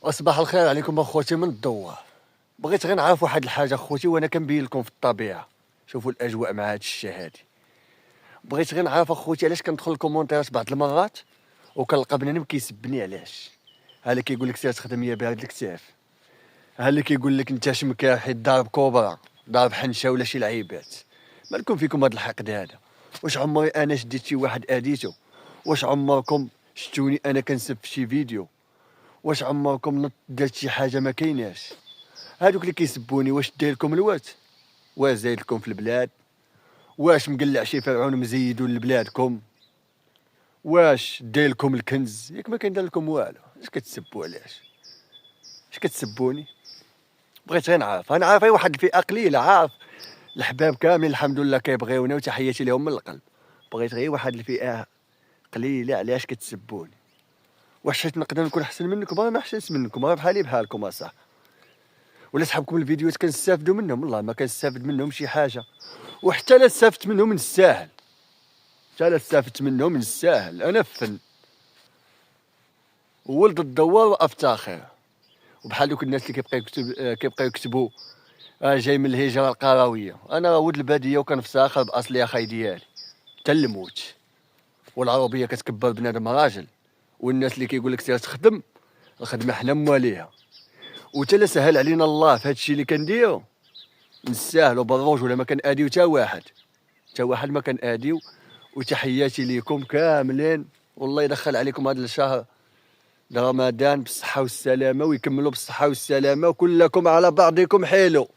وصباح الخير عليكم اخوتي من الدوار. بغيت غير نعرف واحد الحاجه اخوتي، وانا كنبين لكم في الطبيعه. شوفوا الاجواء مع هاد الشتا هادي. بغيت غير نعرف اخوتي علاش كندخل الكومونتيرات بعض المرات وكنلقى بنادم كيسبني. علاش؟ ها اللي كيقول لك سير تخدم يا بارد الكتاف، ها اللي كيقول لك انت شمكا حيت ضارب كوبرا، ضارب حنشه ولا شي لعيبات. مالكم فيكم هاد الحقد هذا؟ واش عمري انا شديت شي واحد اديته؟ واش عمركم شفتوني انا كنسب في شي فيديو؟ واش عمركم درت شي حاجه ما كايناش؟ هادوك اللي كيسبوني واش داير لكم الوات؟ واش زايد لكم في البلاد؟ واش مقلع شي فرعون مزيدو لبلادكم؟ واش داير لكم الكنز؟ ياك ما كاين دار لكم والو، اش كتسبوا؟ علاش؟ اش كتسبوني؟ بغيت غير نعرف، انا عارف اي واحد الفئه قليله، عارف الحباب كاملين الحمد لله كيبغيونا وتحياتي لهم من القلب. بغيت غير واحد الفئه قليله، علاش كتسبوني؟ واش حيت نقدر نكون احسن منكم؟ انا ما احسنش منكم، راه بحالي بحالكم اصاحبي. ولا صحابكم الفيديوهات كنستافدوا منهم؟ والله ما كنستافد منهم شي حاجه، وحتى لا استفدت منهم من الساهل، حتى لا استفدت منهم من الساهل. انا فن ولد الدوار وافتخر. وبحال دوك الناس اللي كيبقاو يكتبوا جاي من الهجره القرويه. انا ولد الباديه وكنفتخر باصلي اخاي ديالي حتى الموت. والعربيه كتكبر بنادم راجل، والناس اللي كيقول لك سير تخدم، الخدمه حنا مواليها. وتا لا سهل علينا الله في هادشي اللي كنديرو نستاهلوا بالروج، ولا ما كناديو حتى واحد، حتى واحد ما كناديو. وتحياتي ليكم كاملين، والله يدخل عليكم هذا الشهر رمضان بالصحه والسلامه، ويكملوا بالصحه والسلامه، وكلكم على بعضكم حلو.